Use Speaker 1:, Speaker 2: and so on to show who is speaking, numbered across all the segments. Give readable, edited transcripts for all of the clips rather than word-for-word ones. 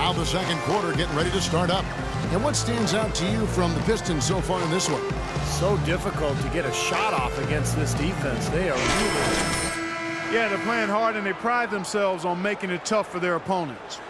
Speaker 1: Now the second quarter getting ready to start up. And what stands out to you from the Pistons so far in this one?
Speaker 2: So difficult to get a shot off against this defense. They are really...
Speaker 3: Yeah, they're playing hard, and they pride themselves on making it tough for their opponents.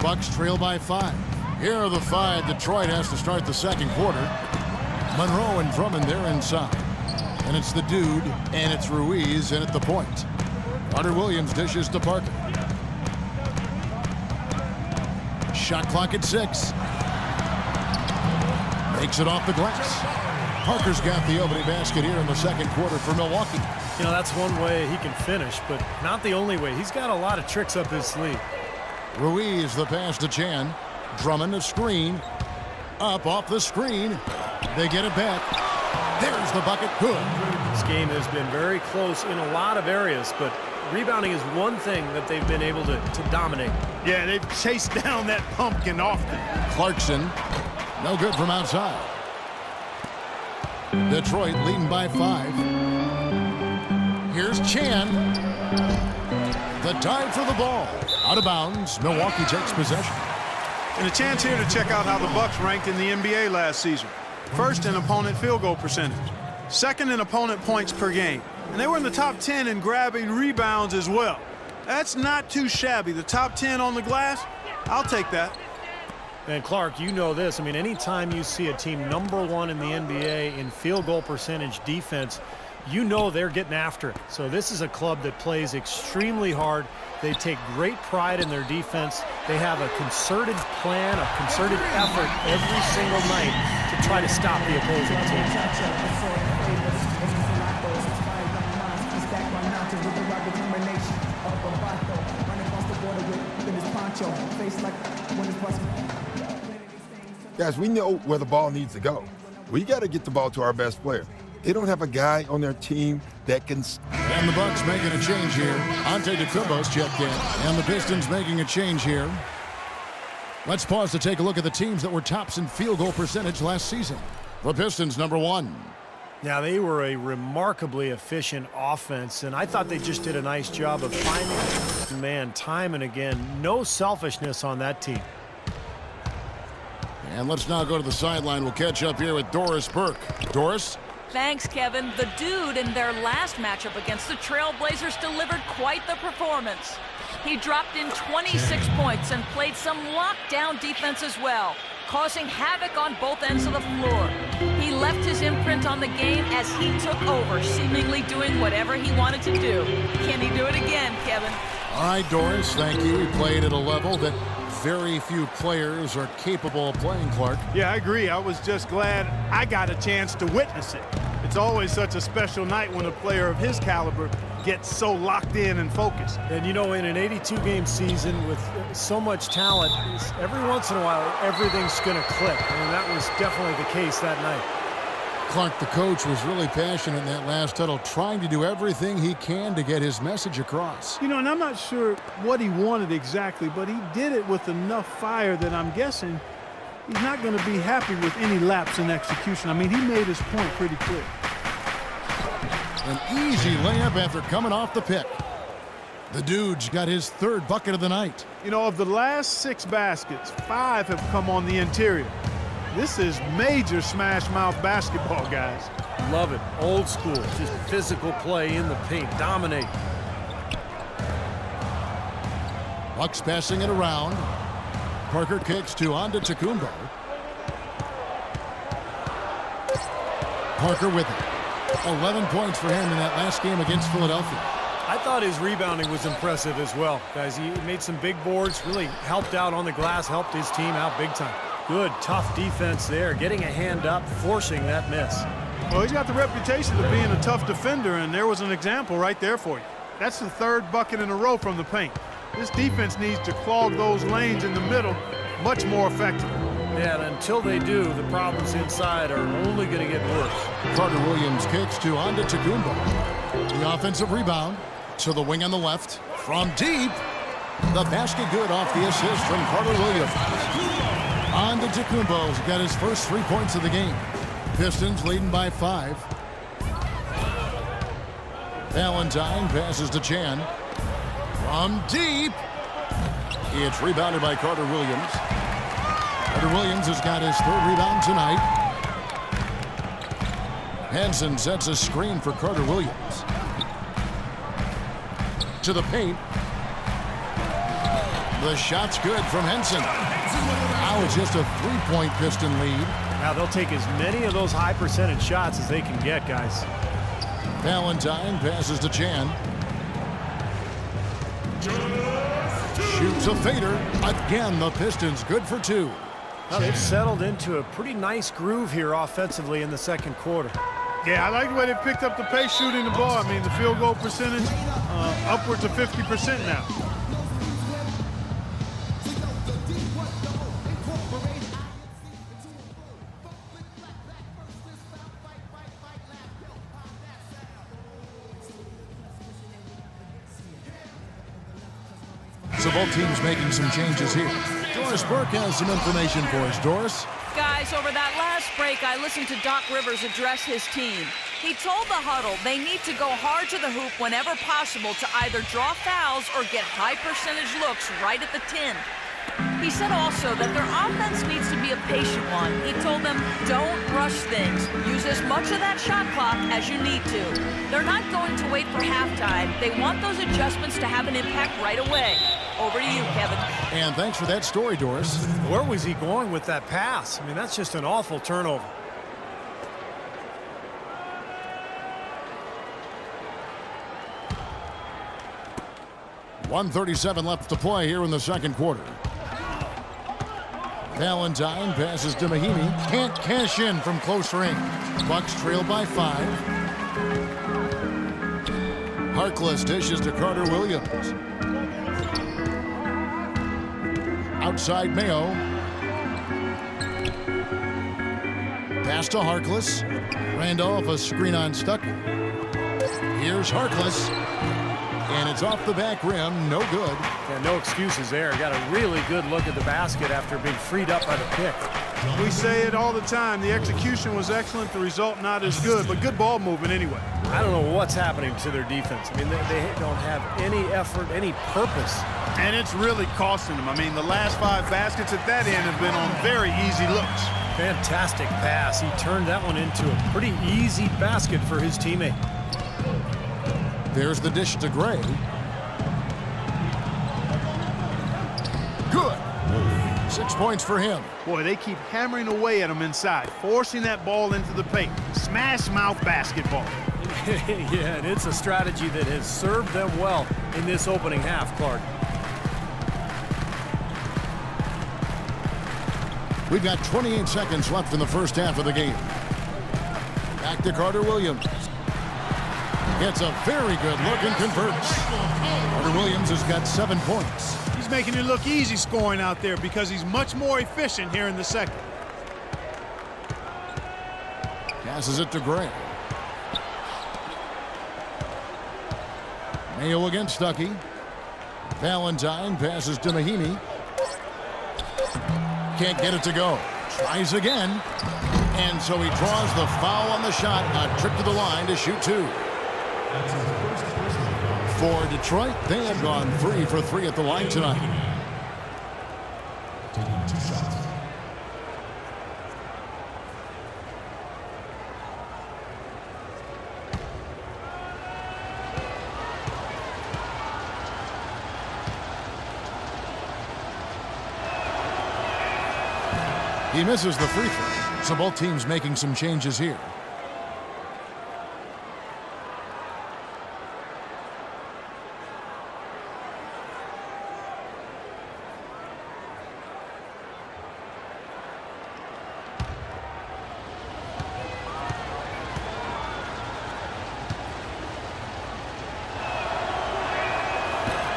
Speaker 1: Bucks trail by 5. Here are the 5. Detroit has to start the second quarter. Monroe and Drummond there inside. And it's the dude, and it's Ruiz in at the point. Carter Williams dishes to Parker. Shot clock at 6. Makes it off the glass. Parker's got the opening basket here in the second quarter for Milwaukee.
Speaker 2: You know, that's one way he can finish, but not the only way. He's got a lot of tricks up his sleeve.
Speaker 1: Ruiz the pass to Chan. Drummond a screen. Up off the screen. They get it back. There's the bucket. Good.
Speaker 2: This game has been very close in a lot of areas, but rebounding is one thing that they've been able to dominate.
Speaker 3: Yeah, they've chased down that pumpkin often.
Speaker 1: Clarkson, no good from outside. Detroit leading by 5. Here's Chan. The dive for the ball. Out of bounds. Milwaukee takes possession.
Speaker 3: And a chance here to check out how the Bucks ranked in the NBA last season. First in opponent field goal percentage. Second in opponent points per game. And they were in the top 10 in grabbing rebounds as well. That's not too shabby. The top 10 on the glass, I'll take that.
Speaker 2: And Clark, you know this. I mean, anytime you see a team #1 in the NBA in field goal percentage defense, you know they're getting after it. So this is a club that plays extremely hard. They take great pride in their defense. They have a concerted plan, a concerted effort every single night to try to stop the opposing team.
Speaker 4: Guys, we know where the ball needs to go. We got to get the ball to our best player. They don't have a guy on their team that can...
Speaker 1: And the Bucks making a change here. Antetokounmpo's checked in. And the Pistons making a change here. Let's pause to take a look at the teams that were tops in field goal percentage last season. The Pistons, #1.
Speaker 2: Now, they were a remarkably efficient offense, and I thought they just did a nice job of finding man time and again. No selfishness on that team.
Speaker 1: And let's now go to the sideline. We'll catch up here with Doris Burke. Doris?
Speaker 5: Thanks, Kevin. The dude in their last matchup against the Trailblazers delivered quite the performance. He dropped in 26 points and played some lockdown defense as well, causing havoc on both ends of the floor. He left his imprint on the game as he took over, seemingly doing whatever he wanted to do. Can he do it again, Kevin?
Speaker 1: All right, Doris, thank you. He played at a level that very few players are capable of playing, Clark.
Speaker 3: Yeah, I agree. I was just glad I got a chance to witness it. It's always such a special night when a player of his caliber gets so locked in and focused.
Speaker 2: And, you know, in an 82-game season with so much talent, every once in a while, everything's going to click. I mean, that was definitely the case that night.
Speaker 1: Clark, the coach, was really passionate in that last huddle, trying to do everything he can to get his message across.
Speaker 3: You know, and I'm not sure what he wanted exactly, but he did it with enough fire that I'm guessing he's not going to be happy with any lapse in execution. I mean, he made his point pretty clear.
Speaker 1: An easy layup after coming off the pick. The dude's got his 3rd bucket of the night.
Speaker 3: You know, of the last 6 baskets, 5 have come on the interior. This is major smash mouth basketball, guys.
Speaker 2: Love it. Old school. Just physical play in the paint. Dominate.
Speaker 1: Bucks passing it around. Parker kicks to Antetokounmpo. Parker with it. 11 points for him in that last game against Philadelphia.
Speaker 2: I thought his rebounding was impressive as well, guys. He made some big boards, really helped out on the glass, helped his team out big time. Good, tough defense there, getting a hand up, forcing that miss.
Speaker 3: Well, he's got the reputation of being a tough defender, and there was an example right there for you. That's the 3rd bucket in a row from the paint. This defense needs to clog those lanes in the middle much more effectively.
Speaker 2: Yeah, and until they do, the problems inside are only going to get worse.
Speaker 1: Carter Williams kicks to Antetokounmpo. The offensive rebound to the wing on the left. From deep, the basket good off the assist from Carter Williams. Antetokounmpo's got his first 3 points of the game. Pistons leading by 5. Valentine passes to Chan. From deep. It's rebounded by Carter Williams. Carter Williams has got his 3rd rebound tonight. Henson sets a screen for Carter Williams. To the paint. The shot's good from Henson. Now it's just a 3-point Piston lead.
Speaker 2: Now they'll take as many of those high percentage shots as they can get, guys.
Speaker 1: Valentine passes to Chan. Shoots a fader. Again, the Pistons good for 2.
Speaker 2: Well, they've settled into a pretty nice groove here offensively in the second quarter.
Speaker 3: Yeah, I like the way they picked up the pace shooting the ball. I mean, the field goal percentage upwards of 50% now.
Speaker 1: So both teams making some changes here. Doris Burke has some information for us. Doris?
Speaker 5: Guys, over that last break, I listened to Doc Rivers address his team. He told the huddle they need to go hard to the hoop whenever possible to either draw fouls or get high percentage looks right at the 10. He said also that their offense needs to be a patient one. He told them, don't rush things. Use as much of that shot clock as you need to. They're not going to wait for halftime. They want those adjustments to have an impact right away. Over to you, Kevin.
Speaker 1: And thanks for that story, Doris.
Speaker 2: Where was he going with that pass? I mean, that's just an awful turnover.
Speaker 1: .137 left to play here in the second quarter. Valentine passes to Mahinmi. Can't cash in from close range. Bucks trail by 5. Harkless dishes to Carter Williams. Outside Mayo. Pass to Harkless. Randolph, a screen on Stuckey. Here's Harkless. And it's off the back rim, no good.
Speaker 2: Yeah, no excuses there. Got a really good look at the basket after being freed up by the pick.
Speaker 3: We say it all the time. The execution was excellent, the result not as good, but good ball movement anyway.
Speaker 2: I don't know what's happening to their defense. I mean, they don't have any effort, any purpose.
Speaker 3: And it's really costing them. I mean, the last 5 baskets at that end have been on very easy looks.
Speaker 2: Fantastic pass. He turned that one into a pretty easy basket for his teammate.
Speaker 1: There's the dish to Gray. Good. 6 points for him.
Speaker 3: Boy, they keep hammering away at him inside, forcing that ball into the paint. Smash mouth basketball.
Speaker 2: Yeah, and it's a strategy that has served them well in this opening half, Clark.
Speaker 1: We've got 28 seconds left in the first half of the game. Back to Carter Williams. Gets a very good look and converts. Carter Williams has got 7 points.
Speaker 3: He's making it look easy scoring out there because he's much more efficient here in the second.
Speaker 1: Passes it to Gray. Mayo against Stuckey. Valentine passes to Mahinmi. Can't get it to go. Tries again. And so he draws the foul on the shot. A trip to the line to shoot 2. For Detroit, they have gone 3 for 3 at the line tonight. He misses the free throw, so both teams making some changes here.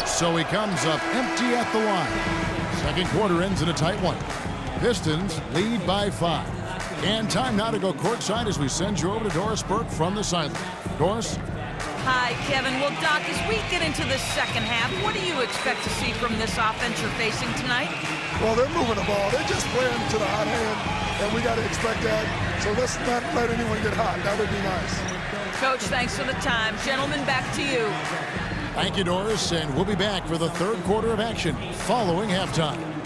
Speaker 1: So he comes up empty at the line. Second quarter ends in a tight one. Pistons lead by 5. And time now to go courtside as we send you over to Doris Burke from the sideline. Doris?
Speaker 5: Hi, Kevin. Well, Doc, as we get into the second half, what do you expect to see from this offense you're facing tonight?
Speaker 6: Well, they're moving the ball. They're just playing to the hot hand, and we got to expect that. So let's not let anyone get hot. That would be nice.
Speaker 5: Coach, thanks for the time. Gentlemen, back to you.
Speaker 1: Thank you, Doris, and we'll be back for the third quarter of action following halftime.